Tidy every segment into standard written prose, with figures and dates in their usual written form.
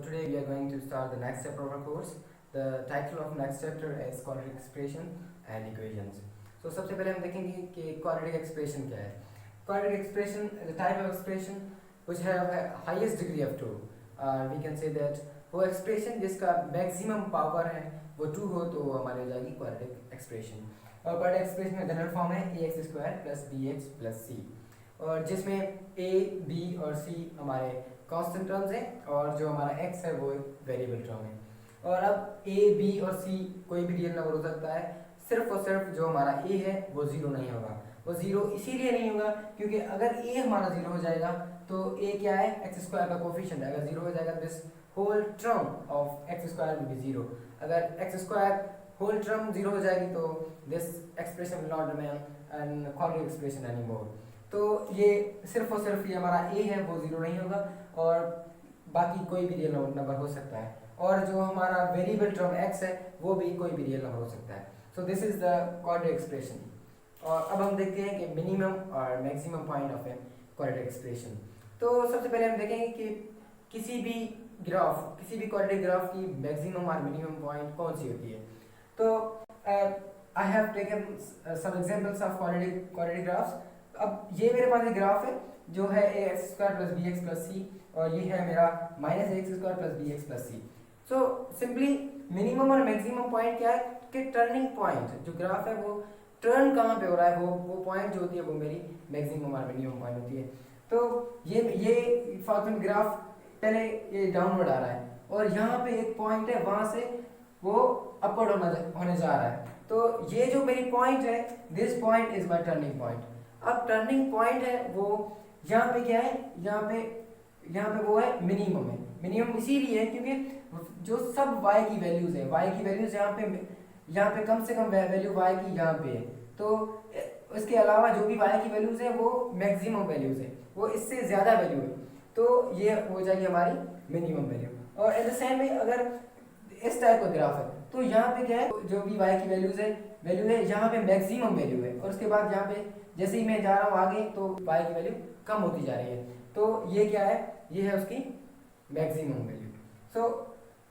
today we are going to start the next chapter of our course. The title of next chapter is quadratic expression and equations. So सबसे पहले हम देखेंगे कि quadratic expression क्या है. Quadratic expression is a type of expression which have a highest degree of 2. We can say that वो expression जिसका maximum power है वो 2 हो तो वो हमारी हो जाएगी quadratic expression. और quadratic expression का जनरल फॉर्म है ax square plus bx plus c, और जिसमें a, b और c हमारे कांस्टेंट टर्म्स हैं और जो हमारा x है वो एक वेरिएबल टर्म है. और अब a, b और c कोई भी रियल नंबर हो सकता है, सिर्फ और सिर्फ जो हमारा a है वो ज़ीरो नहीं होगा. वो ज़ीरो इसीलिए नहीं होगा क्योंकि अगर a हमारा ज़ीरो हो जाएगा तो a क्या है, एक्स स्क्वायर का कोफिशिएंट है. अगर ज़ीरो हो जाएगा this whole term of x square will be zero. अगर x square whole term zero हो जाएगी तो this expression will not remain an quadratic expression anymore. तो ये सिर्फ और सिर्फ ये हमारा a है वो ज़ीरो नहीं होगा और बाकी कोई भी रियल नंबर हो सकता है, और जो हमारा वेरिएबल टर्म x है वो भी कोई भी रियल नंबर हो सकता है. So this is the quadratic expression. और अब हम देखते हैं कि मिनिमम और maximum point of a quadratic expression. तो सबसे पहले हम देखेंगे कि किसी भी क्वाड्रेटिक ग्राफ की मैक्सिमम और मिनिमम पॉइंट कौन सी होती है. तो I have taken some examples of quadratic graphs. अब ये मेरे पास एक ग्राफ है जो है a x square plus b x plus c, और ये है मेरा minus a x square plus b x plus c. So simply minimum और मैक्सिमम पॉइंट क्या है कि टर्निंग पॉइंट जो ग्राफ है वो टर्न कहाँ पे हो रहा है वो पॉइंट जो होती है वो मेरी मैक्सिमम और मिनिमम पॉइंट होती है. तो ये फॉर एग्जांपल ग्राफ पहले ये डाउनवर्ड आ रहा है और यहाँ पे एक पॉइंट है, वहाँ से वो अपवर्ड होने जा रहा है. तो ये जो मेरी पॉइंट है, this point is my turning point. अब टर्निंग पॉइंट है वो यहाँ पे क्या है, यहाँ पे वो है मिनिमम है. मिनिमम इसीलिए है क्योंकि जो सब y की वैल्यूज है, y की वैल्यूज यहाँ पे कम से कम वैल्यू y की यहाँ पे है. तो इसके अलावा जो भी y की वैल्यूज है वो मैक्सिमम वैल्यूज है, वो इससे ज़्यादा वैल्यू है, तो ये हो जाएगी हमारी मिनिमम वैल्यू. और एट द सेम वे अगर इस टाइप का ग्राफ है तो यहाँ पे क्या है, जो भी y की वैल्यू है यहाँ पे मैक्सिमम वैल्यू है, और उसके बाद यहाँ पे जैसे ही मैं जा रहा हूँ आगे तो y की वैल्यू कम होती जा रही है. तो ये क्या है, ये है उसकी maximum value. So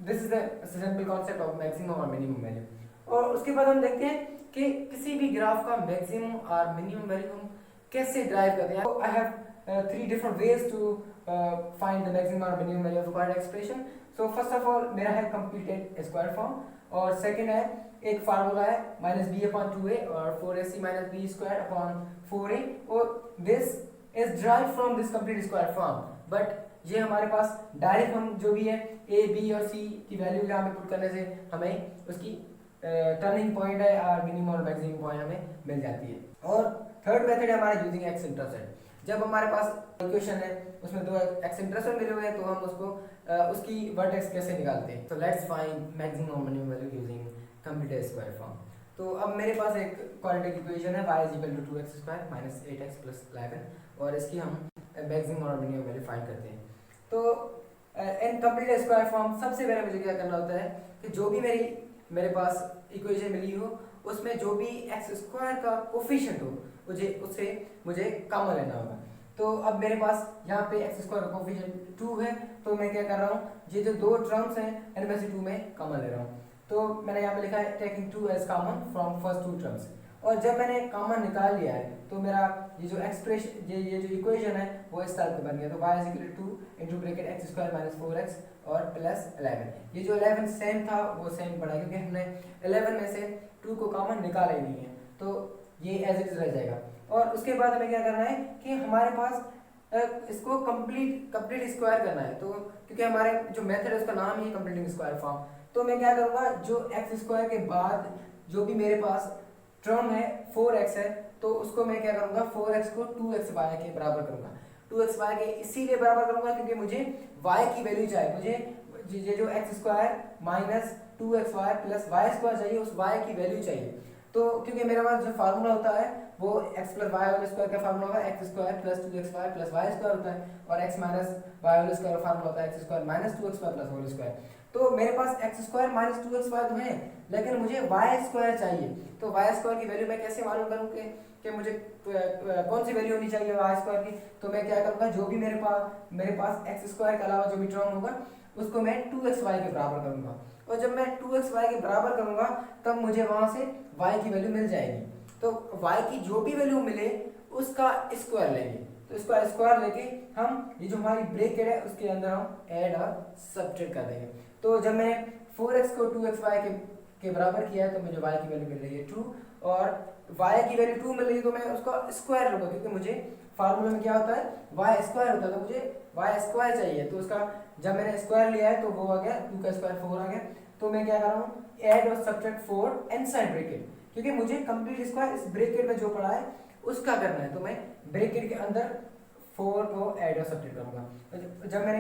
this is the simple concept of maximum और मिनिमम वैल्यू. और उसके बाद हम देखते हैं कि किसी भी ग्राफ का मैक्सिमम और मिनिमम वैल्यू हम कैसे ड्राइव करते हैं. I have three different ways to find the maximum और minimum value of the quadratic expression. So first of all मेरा है कंप्लीटेड स्क्वायर फॉर्म, और सेकंड है एक फार्मूला है माइनस बी अपॉन 2a और 4ac minus B square upon 4a, और this is drive from this complete square form. But ये हमारे पास डायरेक्ट हम जो भी है a, b और c की वैल्यू यहाँ पे पुट करने से हमें उसकी टर्निंग पॉइंट है और मिनिमम और मैक्सिमम पॉइंट हमें मिल जाती है. और थर्ड मेथड है हमारा यूजिंग एक्स इंटरसेप्ट. जब हमारे पास इक्वेशन है उसमें दो एक्स इंटरसेप्ट मिले हुए हैं तो हम उसको उसकी वर्टेक्स कैसे निकालते हैं. तो लेट्स फाइंड मैक्सिमम और minimum value using complete square form. तो अब मेरे पास एक क्वाड्रेटिक इक्वेशन है y is equal to 2x square minus 8x plus 11, और इसकी हम मैक्सिमम और मिनिमम वैल्यू फाइंड करते हैं. तो इन कंप्लीट स्क्वायर फॉर्म सबसे पहले मुझे क्या करना होता है कि जो भी मेरे पास इक्वेशन मिली हो उसमें जो भी एक्स स्क्वायर का कोफिशिएंट हो उससे मुझे कॉमन लेना होगा. तो अब मेरे पास यहाँ पे एक्स स्क्वायर का कोफिशिएंट 2 है, तो मैं क्या कर रहा हूँ, ये जो दो टर्म्स हैं इनमें से 2 में कॉमन ले रहा हूँ. तो मैंने यहाँ पे लिखा है taking 2 as common from first 2 terms. और जब मैंने कॉमन निकाल लिया है तो मेरा ये जो एक्सप्रेशन ये जो इक्वेशन है वो इस टाइप का बन गया. तो y is equal to into bracket x square minus 4x और प्लस 11. ये जो 11 सेम था वो सेम पड़ा क्योंकि हमने 11 में से 2 को कॉमन निकाला ही नहीं है, तो ये एज इट इज रह जाएगा. और उसके बाद हमें क्या करना है कि हमारे पास इसको कंप्लीट स्क्वायर करना है. तो क्योंकि हमारे जो मेथड है उसका नाम ही है कंप्लीटिंग स्क्वायर फॉर्म. तो मैं क्या करूँगा, जो एक्स स्क्वायर के बाद जो भी मेरे पास टर्म है 4x है तो उसको मैं क्या करूँगा, 4x को 2xy के बराबर करूँगा. 2xy के इसीलिए बराबर करूँगा क्योंकि मुझे y की वैल्यू चाहिए. मुझे ये जो x square minus 2xy plus y square चाहिए, उस y की वैल्यू चाहिए. तो क्योंकि मेरे पास जो फार्मूला होता है वो x plus y whole square का फार्मूला होगा x square plus 2xy plus y square होता है, और x minus y whole square का फार्मूला होता है x square minus 2xy plus whole square. तो मेरे पास एक्स स्क्वायर माइनस 2xy तो है, लेकिन मुझे वाई स्क्वायर चाहिए. तो वाई स्क्वायर की वैल्यू मैं कैसे मालूम करूँ कि मुझे कौन सी वैल्यू होनी चाहिए वाई स्क्वायर की. तो मैं क्या करूँगा, जो भी मेरे पास एक्स स्क्वायर के अलावा जो भी टर्म होगा उसको मैं 2xy के बराबर करूँगा, और जब मैं 2xy के बराबर करूँगा तब मुझे वहाँ से y की वैल्यू मिल जाएगी। तो y की जो भी वैल्यू मिले उसका स्क्वायर लेंगे, तो इसका स्क्वायर लेके हम ये जो हमारी ब्रैकेट है उसके अंदर हम ऐड और सब्ट्रैक्ट कर देंगे। तो जब मैंने 4x को 2xy के बराबर किया है तो मुझे y की वैल्यू मिल रही है 2, और y की वैल्यू 2 मिल रही है तो मैं उसका स्क्वायर लूँगा, क्योंकि मुझे फार्मूला में क्या होता है y स्क्वायर होता है, तो मुझे y स्क्वायर चाहिए। तो उसका जब मैंने स्क्वायर लिया है तो वो आ गया 2 का स्क्वायर 4 आ गया। तो मैं क्या कर रहा हूँ, ऐड और सब्ट्रैक्ट 4 इनसाइड ब्रैकेट, क्योंकि मुझे कंप्लीट स्क्वायर इस ब्रैकेट में जो पड़ा है उसका करना है। तो मैं ब्रैकेट के अंदर 4 को ऐड और सब्ट्रैक्ट करूँगा। जब मैंने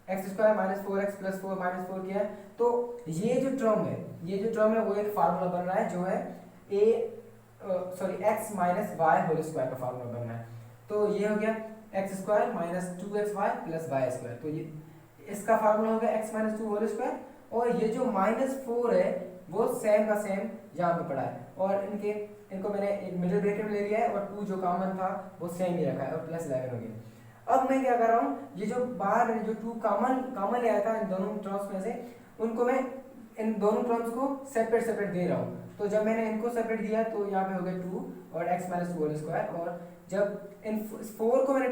x square minus 4x plus 4 minus 4 किया है तो ये जो टर्म है वो एक फार्मूला बन रहा है जो है x minus y whole square का फार्मूला बन रहा है। तो ये हो गया x square minus 2xy plus y square, तो ये इसका फार्मूला हो गया x माइनस 2 होल स्क्वायर, और ये जो माइनस 4 है वो सेम का सेम यहाँ पे पड़ा है, और इनको मैंने एक मिडिल ब्रैकेट में ले लिया है, और 2 जो कॉमन था वो सेम ही रखा है, और प्लस 11 हो गया। अब मैं क्या कर रहा हूँ, ये जो बाहर मैंने जो 2 कॉमन ले आया था इन दोनों टर्म्स में से, उनको मैं इन दोनों टर्म्स को सेपरेट दे रहा हूँ। तो जब मैंने इनको सेपरेट दिया तो यहाँ पे हो गया 2 और x माइनस 2 होल स्क्वायर, और जब इन 4 को मैंने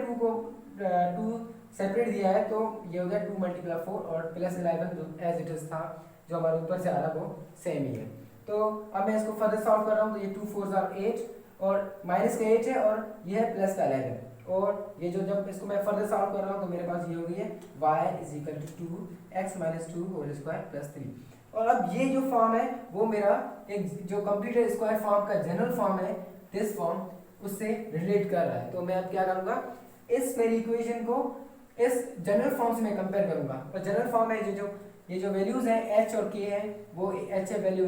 2 सेपरेट दिया है तो ये हो गया 2 मल्टीप्लाई 4 और प्लस 11 जो एज इट इज था जो हमारे ऊपर से आ रहा वो सेम ही है। तो अब मैं इसको फर्दर सॉल्व कर रहा हूँ, तो ये 2 4 आर 8 और माइनस का 8 है, और ये है प्लस का 11, और ये जो जब इसको मैं फर्दर सॉल्व कर रहा हूँ तो मेरे पास ये हो गई है y is equal to 2x minus 2 whole square plus 3। और अब ये जो फॉर्म है वो मेरा एक जो कंप्लीटेड स्क्वायर फॉर्म का जनरल फॉर्म है, दिस फॉर्म उससे रिलेट कर रहा है। तो मैं अब क्या करूँगा, इस मेरी इक्वेशन को इस जनरल फॉर्म से मैं कंपेयर करूँगा, और जनरल फॉर्म है ये जो वैल्यूज हैं h और k है वो h वैल्यू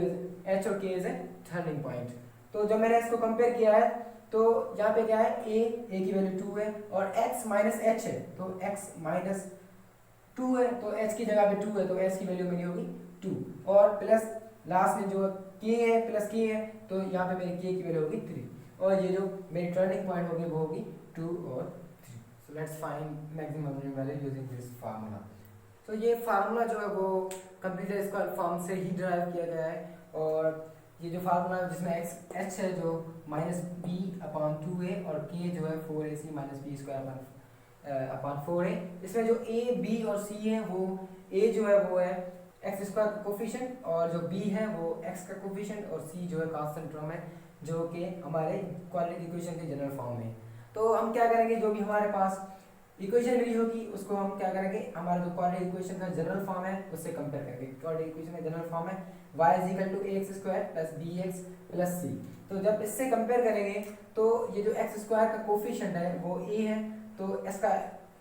h और k is a turning point. तो जब मैंने इसको कंपेयर किया है तो यहाँ पे क्या है a की वैल्यू 2 है, और x माइनस h है तो x माइनस 2 है, तो h की जगह पे 2 है तो h की वैल्यू मेरी होगी 2, और प्लस लास्ट में जो k है प्लस k है तो यहाँ पे मेरी k की वैल्यू होगी 3, और ये जो मेरी टर्निंग पॉइंट होगी वो होगी 2 और 3। So let's find maximum value using this formula. तो ये फार्मूला जो है वो कंप्लीटेड स्क्वायर फॉर्म से ही डिराइव किया गया है, और ये जो फार्मूला है जिसमें h है जो माइनस बी अपॉन 2a और k जो है 4ac minus B square upon 4a, इसमें जो a b और c है वो a जो है वो है एक्स स्क्वायर का कोफिशिएंट, और जो b है वो x का कोफिशिएंट, और c जो है कांस्टेंट टर्म है जो कि हमारे क्वाड्रेटिक इक्वेशन के जनरल फॉर्म में। तो हम क्या करेंगे, जो भी हमारे पास इक्वेशन मिली होगी उसको हम क्या करेंगे, हमारा जो क्वाड्रेटिक इक्वेशन का जनरल फॉर्म है उससे कंपेयर करेंगे। क्वाड्रेटिक इक्वेशन का जनरल फॉर्म है y is equal to ax square plus bx plus c। तो जब इससे कंपेयर करेंगे तो ये जो x स्क्वायर का कोफिशिएंट है वो a है, तो इसका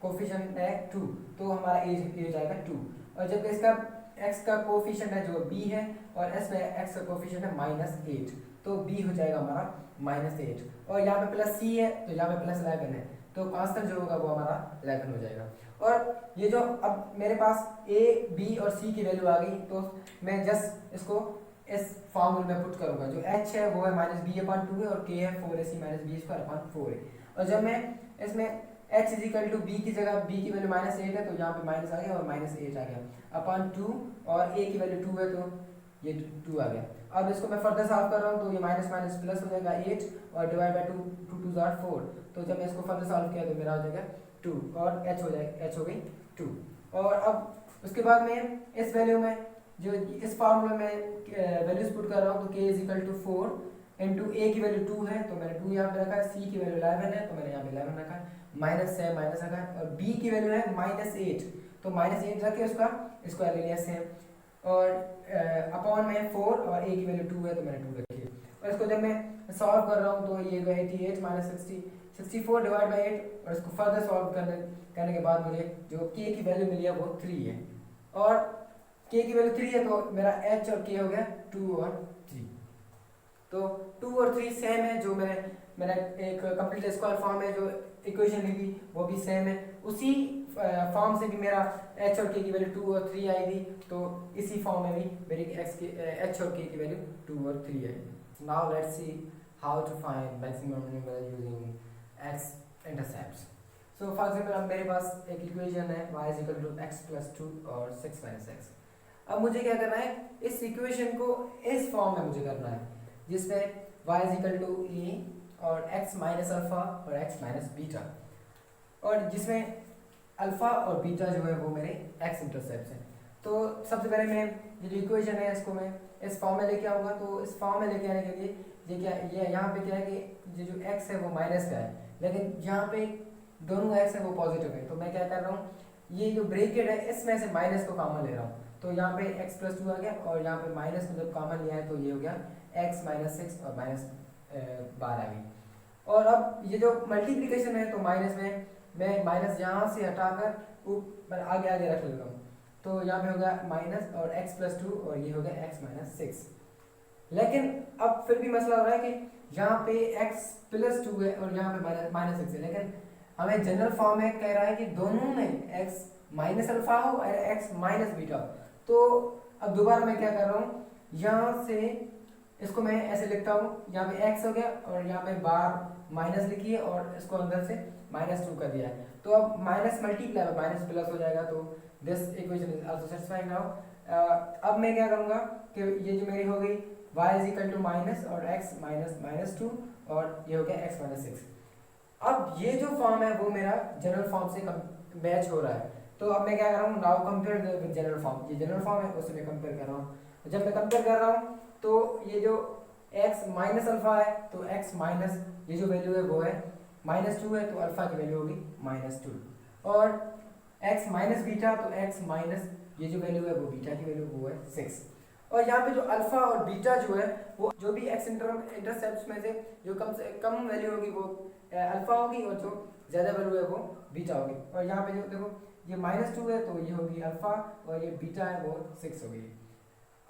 कोफिशिएंट है 2, तो हमारा a हो जाएगा 2, और जब इसका x का कोफिशिएंट है जो b है और s में x का कोफिशिएंट है माइनस 8, तो b हो जाएगा हमारा माइनस 8, और यहाँ पे प्लस c है तो यहाँ पे प्लस 11 है, तो कांस्टेंट जो होगा वो हमारा 11 हो जाएगा। और ये जो अब मेरे पास a b और c की वैल्यू आ गई, तो मैं जस्ट इसको इस फॉर्मूले में पुट करूंगा। जो h है वो है माइनस बी अपॉन 2 है, और k है 4ac minus B square upon 4 है, और जब मैं इसमें h is equal to b की जगह b की वैल्यू माइनस 8 है तो यहाँ पे माइनस आ गया और माइनस 8 आ गया अपॉन 2, और a की वैल्यू 2 है तो ये 2 आ गया। अब इसको मैं फर्दर सॉल्व कर रहा हूँ तो ये माइनस माइनस प्लस हो जाएगा 8 और डिवाइड बाय 2 2 आर 4, तो जब मैं इसको फर्दर सॉल्व किया तो मेरा हो जाएगा 2 और h हो जाएगा, h हो गई 2। और अब उसके बाद में इस वैल्यू में जो इस फार्मूले में वैल्यूज पुट कर रहा हूँ, तो k is equal to 4 into a की वैल्यू 2 है तो मैंने 2 यहाँ पे रखा है, c की वैल्यू 11 है तो मैंने यहाँ पे 11 रखा है, माइनस है माइनस रखा है, और b की वैल्यू है माइनस 8 तो माइनस 8 रख के उसका स्क्वायर ले लिया सेम, और अपॉन में 4 और a की वैल्यू 2 है तो मैंने 2 रखी है। और इसको जब मैं सॉल्व कर रहा हूँ तो ये 88 माइनस 64 डिवाइड बाई 8, और इसको फर्दर सॉल्व करने के बाद मुझे जो k की वैल्यू मिली है वो 3 है, और k की वैल्यू 3 है तो मेरा h और k हो गया 2 और 3। तो 2 और 3 सेम है, जो मैंने एक कंप्लीट स्क्वायर फॉर्म है जो इक्वेशन ली थी वो भी सेम है, उसी फॉर्म से भी मेरा h और k की वैल्यू 2 और 3 आएगी, तो इसी फॉर्म में भी मेरी h और k की वैल्यू 2 और 3 है। Now let's see how to find maximum value using x intercepts. So for example अब मेरे पास एक इक्वेशन है y is equal to x plus 2 और 6 माइनस एक्स। अब मुझे क्या करना है, इस इक्वेशन को इस फॉर्म में मुझे करना है जिसमें y इज इक्वल टू ए और x माइनस अल्फा और x माइनस बीटा, और जिसमें अल्फा और बीटा जो है वो मेरे x इंटरसेप्ट हैं। तो सबसे पहले मैं ये जो इक्वेशन है इसको मैं इस फॉर्म में लेके आऊँगा। तो इस फॉर्म में लेके आने के लिए ये क्या, ये यहाँ पे क्या है कि ये जो x है वो माइनस का है, लेकिन यहाँ पे दोनों x है वो पॉजिटिव है। तो मैं क्या कर रहा हूँ, ये जो ब्रैकेट है इसमें से माइनस को कॉमन ले रहा हूँ। तो यहाँ पे x प्लस 2 आ गया और यहाँ पे माइनस को जब कॉमन लिया है तो ये हो गया x माइनस 6 और माइनस 12 आ गई। और अब ये जो मल्टीप्लिकेशन है तो माइनस में मैं माइनस यहाँ से हटाकर आगे आगे रख लेता हूँ। तो यहाँ पे हो गया माइनस और x प्लस 2 और ये हो गया x माइनस 6। लेकिन अब फिर भी मसला हो रहा है कि यहाँ पे x प्लस 2 है और यहाँ पे माइनस 6 है, लेकिन हमें जनरल फॉर्म में कह रहा है कि दोनों में x माइनस अल्फा हो और x माइनस बीटा हो। तो अब दोबारा मैं क्या कर रहा हूँ, यहाँ से इसको मैं ऐसे लिखता हूँ, यहाँ पे x हो गया और यहाँ पे बार माइनस लिखी है और इसको अंदर से -2 कर दिया है। तो अब माइनस मल्टीप्लाई में माइनस प्लस हो जाएगा। तो this equation is also satisfying now. अब मैं क्या करूँगा कि ये जो मेरी हो गई y is equal to minus और x माइनस 2 और ये हो गया x माइनस 6। अब ये जो फॉर्म है वो मेरा जनरल फॉर्म से मैच हो रहा है। तो अब मैं क्या कर रहा हूँ, now compare with general form. ये जनरल फॉर्म है उससे मैं कंपेयर कर रहा हूँ। जब मैं कंपेयर कर रहा हूँ तो ये जो x माइनस अल्फा है तो x माइनस ये जो वैल्यू है वो है -2 है, तो अल्फा की वैल्यू होगी -2, और x माइनस बीटा तो x माइनस ये जो वैल्यू है वो बीटा की वैल्यू वो है 6। और यहाँ पे जो अल्फा और बीटा जो है वो जो भी x इंटरसेप्ट में से जो कम से कम वैल्यू होगी वो अल्फा होगी और जो ज़्यादा वैल्यू है वो बीटा होगी। और यहाँ पे जो देखो ये -2 है तो ये होगी अल्फा और ये बीटा है वो 6 होगी।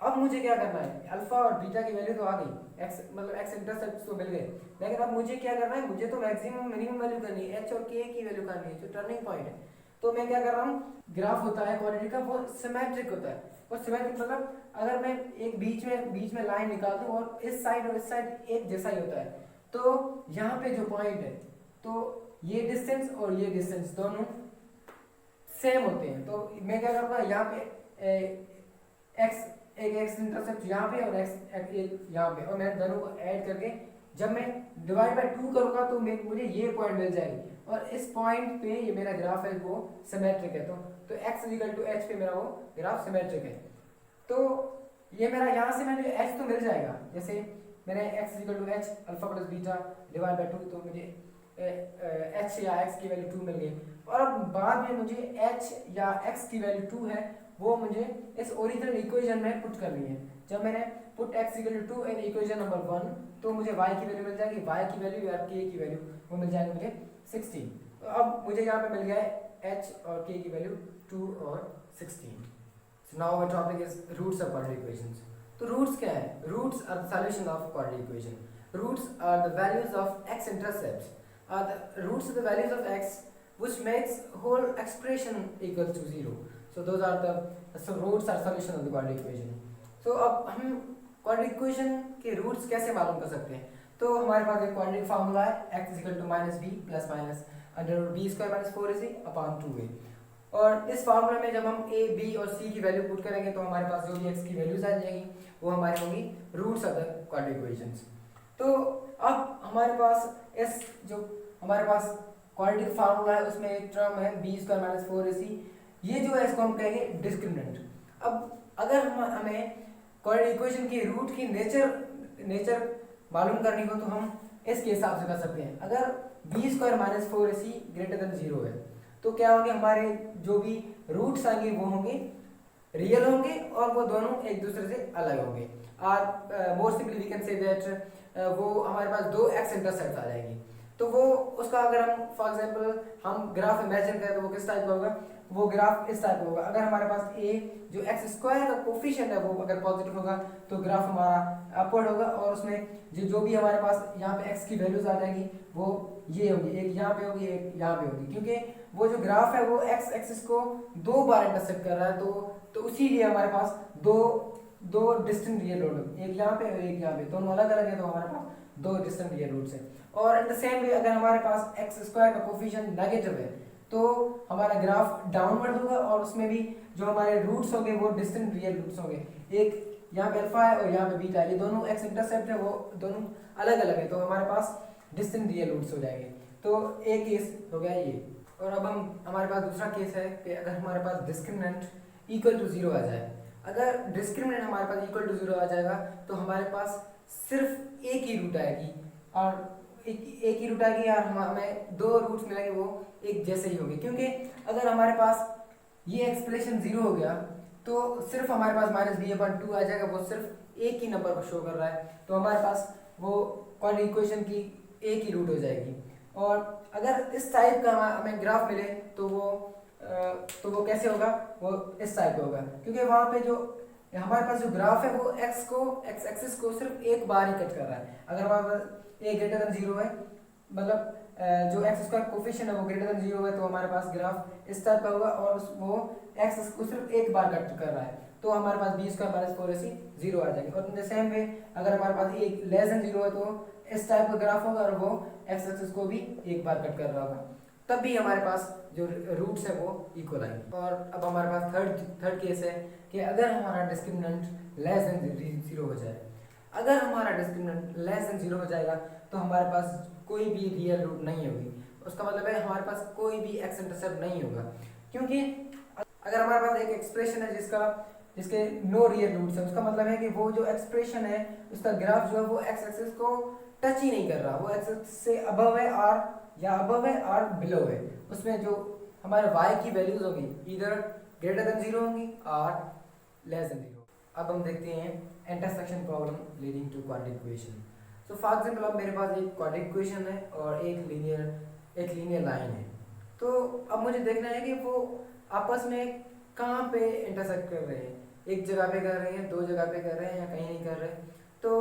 अब मुझे क्या करना है, अल्फा और बीटा की वैल्यू तो आ गई, x मतलब x इंटरसेप्ट तो मिल गए, लेकिन अब मुझे क्या करना है, मुझे तो मैक्सिमम मिनिमम वैल्यू करनी है, h और k की वैल्यू करनी है जो टर्निंग पॉइंट है। तो मैं क्या कर रहा हूँ, ग्राफ होता है क्वाड्रेटिक का वो सिमेट्रिक होता है। और सिमेट्रिक मतलब अगर मैं एक बीच में लाइन निकाल दूँ और इस साइड और इस साइड एक जैसा ही होता है, तो यहाँ पे जो पॉइंट है तो ये डिस्टेंस और ये डिस्टेंस दोनों सेम होते हैं। तो मैं क्या करूँगा, यहाँ पे एक एक्स इंटरसेप्ट यहाँ पे और एक्स यहाँ पे, और मैं दोनों को ऐड करके जब मैं डिवाइड बाय 2 करूँगा तो मुझे ये पॉइंट मिल जाएगी, और इस पॉइंट पे ये मेरा ग्राफ है वो सिमेट्रिक है। तो x इक्वल टू h पे मेरा वो ग्राफ सिमेट्रिक है। तो ये मेरा यहाँ से मैंने h तो मिल जाएगा, जैसे मैंने x equal to h alpha plus beta divide by 2, तो मुझे h या x की वैल्यू 2 मिल गई। और अब बाद में मुझे h या x की वैल्यू 2 है वो मुझे इस ओरिजिनल इक्वेशन में पुट करनी है। जब मैंने put x equal to 2 in equation number 1 तो मुझे y की वैल्यू मिल जाएगी, y की वैल्यू या k की वैल्यू वो मिल जाएगी मुझे 16। तो अब मुझे यहाँ पे मिल गया है h और k की वैल्यू 2 और 16। So now our topic is roots of quadratic equations. तो रूट्स क्या है? Roots are the solution of quadratic equation. Roots are the values of x intercepts, are the roots of the values of x which makes whole expression equals to 0. So those are the roots are solution of the quadratic equation. So अब हम quadratic equation के roots कैसे मालूम कर सकते हैं? तो हमारे पास एक क्वाड्रेटिक फार्मूला है x equal to -b plus minus under root b square minus 4ac upon 2a। और इस फार्मूला में जब हम a, b और c की वैल्यू पुट करेंगे तो हमारे पास जो भी x की वैल्यूज आ जाएंगी वो हमारी होंगी roots of the quadratic equations. तो अब हमारे पास इस जो हमारे पास क्वाड्रेटिक फार्मूला है उसमें एक टर्म है b स्क्वायर माइनस 4ac, ये जो है इसको हम कहेंगे डिस्क्रिमिनेंट। अब अगर हमें क्वाड्रेटिक इक्वेशन की रूट की नेचर मालूम करनी हो तो हम इसके हिसाब से कर सकते हैं। अगर b square minus 4ac greater than 0 है तो क्या होंगे, हमारे जो भी रूट्स आएंगे वो होंगे रियल होंगे और वो दोनों एक दूसरे से अलग होंगे। और more simply we can say that वो हमारे पास दो x इंटरसेप्ट आ जाएंगी। तो वो उसका अगर हम फॉर एग्जांपल हम ग्राफ इमेजिन करें तो वो किस टाइप का होगा, वो ग्राफ इस टाइप का होगा। अगर हमारे पास a जो x स्क्वायर का कोफिशिएंट है वो अगर पॉजिटिव होगा तो ग्राफ हमारा अपवर्ड होगा, और उसमें जो भी हमारे पास यहाँ पे x की वैल्यूज आ जाएगी वो ये होगी, एक यहाँ पे होगी एक यहाँ पे होगी, क्योंकि वो जो ग्राफ है वो x एक्सिस को 2 बार इंटरसेक्ट कर रहा है। तो इसीलिए हमारे पास दो डिस्टेंट रियल रोड, एक यहाँ पे और एक यहाँ पे, दोनों अलग अलग है तो हमारे पास दो डिस्टेंट रियल रूट्स हैं। और इन द सेम वे अगर हमारे पास एक्स स्क्वायर का कोफिशिएंट नेगेटिव है तो हमारा ग्राफ डाउनवर्ड होगा और उसमें भी जो हमारे रूट्स होंगे वो डिस्टेंट रियल रूट्स होंगे। एक यहाँ पे अल्फा है और यहाँ पे बीटा है, ये दोनों एक्स इंटरसेप्ट है वो दोनों अलग अलग है, तो हमारे पास डिस्टेंट रियल रूट्स हो जाएंगे। तो एक केस हो गया ये। और अब हमारे पास दूसरा केस है कि अगर हमारे पास डिस्क्रिमिनेंट इक्वल टू जीरो आ जाए। अगर डिस्क्रिमिनेंट हमारे पास इक्वल टू जीरो आ जाएगा तो हमारे पास सिर्फ एक ही रूट आएगी और एक ही रूट आएगी और हमें दो रूट्स मिलेंगे वो एक जैसे ही होंगे, क्योंकि अगर हमारे पास ये एक्सप्रेशन जीरो हो गया तो सिर्फ हमारे पास माइनस बी अपॉन टू आ जाएगा, वो सिर्फ एक ही नंबर को शो कर रहा है, तो हमारे पास वो क्वाड्रेटिक इक्वेशन की एक ही रूट हो जाएगी। और अगर इस टाइप का हमें ग्राफ मिले तो वो कैसे होगा, वो इस टाइप का होगा, क्योंकि वहाँ पे जो हमारे पास जो ग्राफ है वो एक्स एक्सिस को सिर्फ एक बार ही कट कर रहा है। अगर हमारे पास ए ग्रेटर देन जीरो है, मतलब जो एक्स स्क्वायर कोफिशिएंट है वो ग्रेटर देन जीरो है, तो हमारे पास ग्राफ इस टाइप का होगा और वो एक्स को सिर्फ एक बार कट कर रहा है, तो हमारे पास बी स्क्वायर माइनस फोर ऐसी जीरो आ जाएगी। और इन द सेम वे अगर हमारे पास ए लेस देन जीरो है तो इस टाइप का ग्राफ होगा और वो एक्स एक्सिस को भी एक बार कट कर रहा होगा, तब भी हमारे पास जो रूट्स है वो इक्वल आएंगे। और अब हमारे पास थर्ड केस है कि अगर हमारा डिस्क्रिमिनेंट लेस देन जीरो हो जाए। अगर हमारा डिस्क्रिमिनेंट लेस देन जीरो हो जाएगा तो हमारे पास कोई भी रियल रूट नहीं होगी, उसका मतलब है हमारे पास कोई भी एक्स इंटरसेप्ट नहीं होगा, क्योंकि अगर हमारे पास एक एक्सप्रेशन है जिसके नो रियल रूट्स है, उसका मतलब है कि वो जो एक्सप्रेशन है उसका ग्राफ जो है वो एक्स एक्सिस को टच ही नहीं कर रहा, वो एक्स एक्सिस से अबव है और या अबव है और बिलो है, उसमें जो हमारे y की वैल्यूज होगी इधर ग्रेटर देन जीरो होंगी और लेस देन जीरो। अब हम देखते हैं intersection problem leading to quadratic equation. So for example अब मेरे पास एक क्वाड्रेटिक इक्वेशन है और एक लीनियर लाइन है, तो अब मुझे देखना है कि वो आपस में कहाँ पे इंटरसेक्ट कर रहे हैं, एक जगह पे कर रहे हैं, दो जगह पे कर रहे हैं या कहीं नहीं कर रहे। तो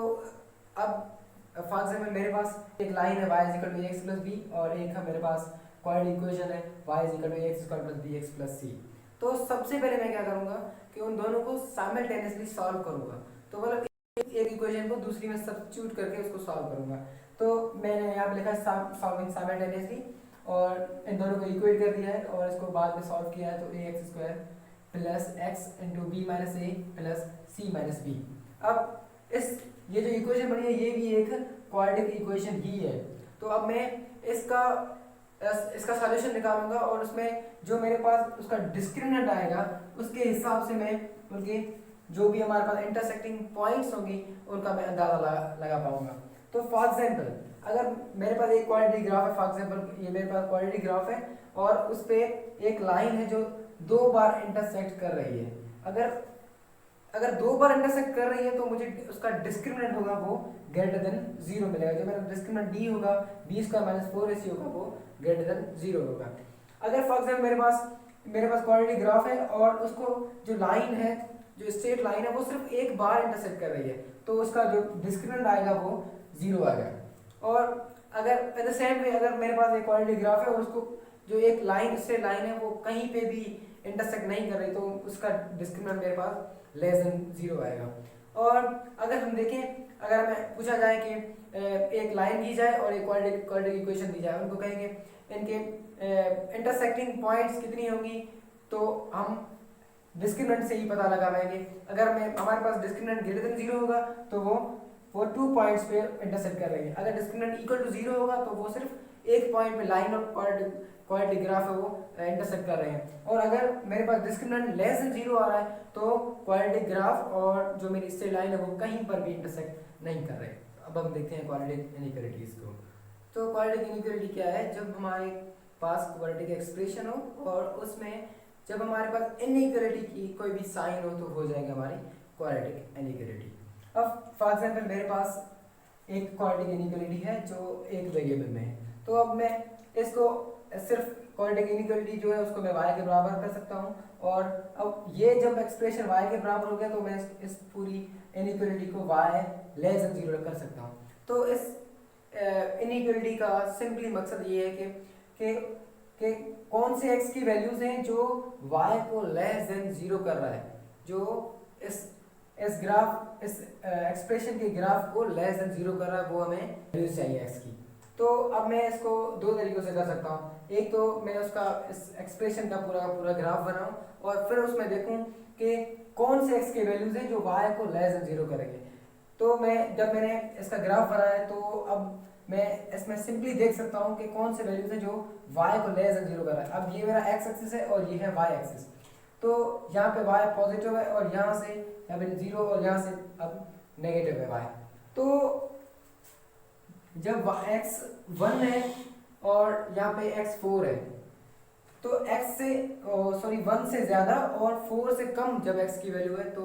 अब फॉर एग्जांपल मेरे पास एक लाइन है y is equal to x plus b और एक है मेरे पास क्वाड्रेटिक इक्वेशन है y is equal to x square plus b x plus c. तो सबसे पहले मैं क्या करूँगा कि उन दोनों को साइमल्टेनियसली सॉल्व करूँगा, तो मतलब एक इक्वेशन को दूसरी में सब्स्टिट्यूट करके उसको सॉल्व करूँगा। तो मैंने यहाँ पे लिखा है सॉल्विंग साइमल्टेनियसली और इन दोनों को इक्वेट कर दिया है और इसको बाद में सॉल्व किया है, तो a x square plus x into b minus a plus c minus b. अब ये जो इक्वेशन बनी है ये भी एक क्वाड्रेटिक इक्वेशन ही है, तो अब मैं इसका सॉल्यूशन निकालूंगा और उसमें जो मेरे पास उसका डिस्क्रिमिनेंट आएगा उसके हिसाब से मैं उनके जो भी हमारे पास इंटरसेक्टिंग पॉइंट्स होंगी उनका मैं अंदाजा लगा पाऊंगा। तो फॉर एग्जांपल अगर मेरे पास एक क्वाड्रेटिक ग्राफ है, फॉर एग्जांपल ये मेरे पास क्वाड्रेटिक ग्राफ है और उस पर एक लाइन है जो दो बार इंटरसेक्ट कर रही है। अगर दो बार इंटरसेक्ट कर रही है तो मुझे उसका डिस्क्रिमिनेंट होगा वो ग्रेटर देन जीरो मिलेगा, जो मेरा डिस्क्रिमिनेंट डी होगा b square minus four ac होगा वो ग्रेटर देन जीरो होगा। अगर फॉर एग्जाम्पल मेरे पास क्वाड्रेटिक ग्राफ है और उसको जो लाइन है जो स्ट्रेट लाइन है वो सिर्फ एक बार इंटरसेक्ट कर रही है, तो उसका जो डिस्क्रिमिनेंट आएगा वो जीरो आएगा। और अगर इन द सेम वे अगर मेरे पास एक क्वाड्रेटिक ग्राफ है और उसको जो एक लाइन स्ट्रेट लाइन है वो कहीं पे भी इंटरसेक्ट नहीं कर रही, तो उसका डिस्क्रिमिनेंट मेरे पास लेस देन जीरो आएगा। और अगर हम देखें, अगर हमें पूछा जाए कि एक लाइन दी जाए और एक क्वाड्रेटिक इक्वेशन दी जाए, उनको कहेंगे इनके इंटरसेक्टिंग पॉइंट्स कितनी होंगी, तो हम डिस्क्रिमिनेंट से ही पता लगा पाएंगे। अगर हमारे पास डिस्क्रिमिनेंट ग्रेटर देन जीरो होगा तो वो 2 पॉइंट्स पे इंटरसेक्ट कर रही है। अगर डिस्क्रिमिनेंट इक्वल टू जीरो होगा तो वो सिर्फ एक पॉइंट पे लाइन और क्वाड्रेटिक ग्राफ है वो इंटरसेक्ट कर रहे हैं। और अगर मेरे पास डिस्क्रिमिनेंट लेस देन जीरो आ रहा है तो क्वाड्रेटिक ग्राफ और जो मेरी स्ट्रेट लाइन है वो कहीं पर भी इंटरसेक्ट नहीं कर रहे। अब हम देखते हैं क्वाड्रेटिक इनइक्वालिटीज को। तो क्वाड्रेटिक इनइक्वालिटी क्या है? जब हमारे पास क्वाड्रेटिक एक्सप्रेशन हो और उसमें जब हमारे पास इनइक्वालिटी की कोई भी साइन हो तो हो जाएगा हमारी क्वाड्रेटिक इनइक्वालिटी। अब फॉर एग्जांपल मेरे पास एक क्वाड्रेटिक इनइक्वालिटी है जो एक वेरिएबल में है, तो अब मैं इसको सिर्फ क्वाड्रेटिक इनइक्वालिटी जो है उसको मैं y के बराबर कर सकता हूँ। और अब ये जब एक्सप्रेशन y के बराबर हो गया तो मैं इस पूरी इनइक्वालिटी को y लेस देन जीरो कर सकता हूँ। तो इस इनइक्वालिटी का सिंपली मकसद ये है कि कौन से x की वैल्यूज हैं जो y को लेस देन जीरो कर रहा है, जो इस इस एक्सप्रेशन के ग्राफ को लेस देन जीरो कर रहा है, वो हमें वैल्यूज चाहिए एक्स की। तो अब मैं इसको दो तरीकों से कर सकता हूँ। एक तो मैं उसका इस एक्सप्रेशन का पूरा ग्राफ बनाऊं और फिर उसमें देखूं कि कौन से एक्स के वैल्यूज हैं जो वाई को लेस देन जीरो करेंगे। तो जब मैंने इसका ग्राफ बनाया तो अब मैं इसमें सिंपली देख सकता हूँ कि कौन से वैल्यूज हैं जो वाई को लेस देन जीरो कर रहा है। अब ये मेरा एक्स एक्सिस है और ये है वाई एक्सिस। तो यहाँ पे y पॉजिटिव है और यहाँ से यहाँ पे जीरो और यहाँ से अब नेगेटिव है y। तो जब x 1 है और यहाँ पे x 4 है, तो x से 1 से ज़्यादा और 4 से कम जब x की वैल्यू है तो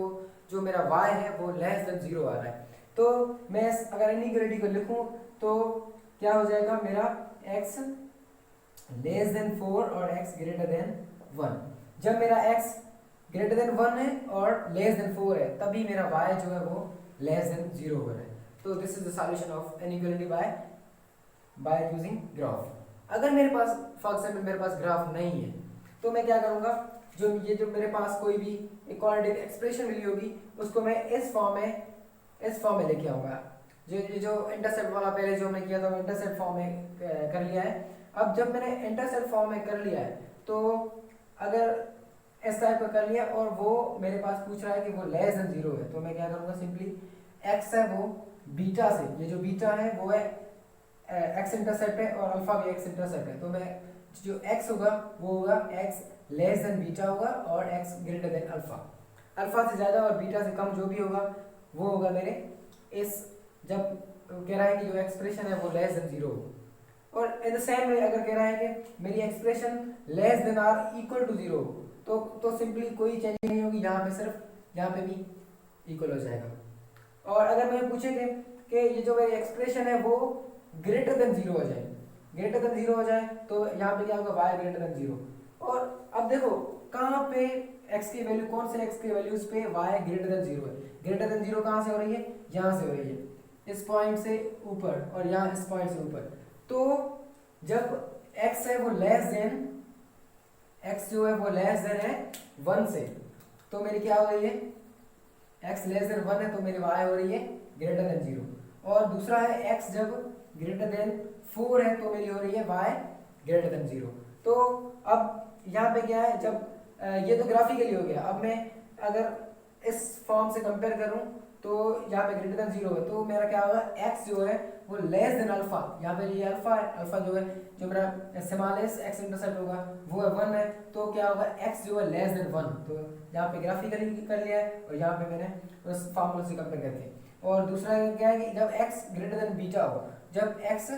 जो मेरा y है वो लेस देन जीरो आ रहा है। तो मैं अगर इनइक्वालिटी को लिखूं तो क्या हो जाएगा, मेरा x लेस देन 4 और x ग्रेटर देन 1। जब मेरा x ग्रेटर देन 1 है और लेस देन 4 है तभी मेरा y जो है वो लेस देन 0 हो रहा है। तो this is the solution of inequality by using graph. अगर मेरे पास फॉर एग्जांपल मेरे पास ग्राफ नहीं है तो मैं क्या करूँगा, जो मेरे पास कोई भी क्वाड्रेटिक एक्सप्रेशन मिली होगी उसको मैं इस फॉर्म में लेके आऊँगा। जो इंटरसेप्ट वाला पहले जो हमने किया था वो इंटरसेप्ट फॉर्म में कर लिया है। अब जब मैंने इंटरसेप्ट फॉर्म में कर लिया है तो अगर इस टाइप का कर लिया और वो मेरे पास पूछ रहा है कि वो लेस देन जीरो है, तो मैं क्या करूँगा, सिंपली एक्स है वो बीटा से, ये जो बीटा है वो है एक्स इंटरसेप्ट है और अल्फा भी एक्स इंटरसेप्ट है, तो मैं जो एक्स होगा वो होगा एक्स लेस देन बीटा होगा और x greater than alpha. Alpha से ज़्यादा और बीटा से कम जो भी होगा वो होगा मेरे इस, जब कह रहा है कि जो एक्सप्रेशन है वो लेस देन जीरो हो। और इन द सेम वे अगर कह रहा है कि मेरी expression less than or equal to zero तो सिंपली कोई चेंज नहीं होगी, यहाँ पे सिर्फ यहाँ पे भी इक्वल हो जाएगा। और अगर मैं पूछेंगे कि ये जो मेरी एक्सप्रेशन है वो ग्रेटर देन जीरो हो जाए, ग्रेटर देन जीरो हो जाए तो यहाँ पे क्या होगा, वाई ग्रेटर देन जीरो। और अब देखो कहाँ पे एक्स की वैल्यू, कौन से एक्स की वैल्यूज पे वाई ग्रेटर देन जीरो है। ग्रेटर देन जीरो कहाँ से हो रही है, यहाँ से हो रही है, इस पॉइंट से ऊपर और यहाँ इस पॉइंट से ऊपर। तो जब x है वो लेस देन, x जो है वो लेस देन है 1 से, तो मेरी क्या हो रही है, x लेस देन 1 है तो मेरी y हो रही है ग्रेटर देन 0। और दूसरा है x जब ग्रेटर देन 4 है तो मेरी हो रही है y ग्रेटर देन 0। तो अब यहाँ पे क्या है, जब ये तो ग्राफिकली हो गया, अब मैं अगर इस फॉर्म से कंपेयर करूँ तो यहाँ पे ग्रेटर देन 0 है तो मेरा क्या होगा, x जो है वो लेस देन अल्फा, यहाँ पे ये अल्फा है, अल्फा जो है जो मेरा स्मॉलेस्ट एक्स इंटरसेप्ट होगा वो है 1 है, तो क्या होगा x जो है लेस देन 1। तो यहाँ पे ग्राफिकली कर लिया है और यहाँ पे मैंने उस फार्मूला से कंपेयर करके। और दूसरा क्या है कि जब x ग्रेटर देन बीटा हो, जब x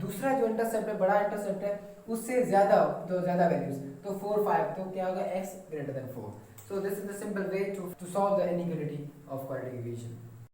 दूसरा जो इंटरसेप्ट है, बड़ा इंटरसेप्ट है, उससे ज़्यादा हो, तो ज़्यादा वैल्यूज, तो 4 5, तो क्या होगा x greater than 4। So this is the simple way to solve the inequality of quadratic equation.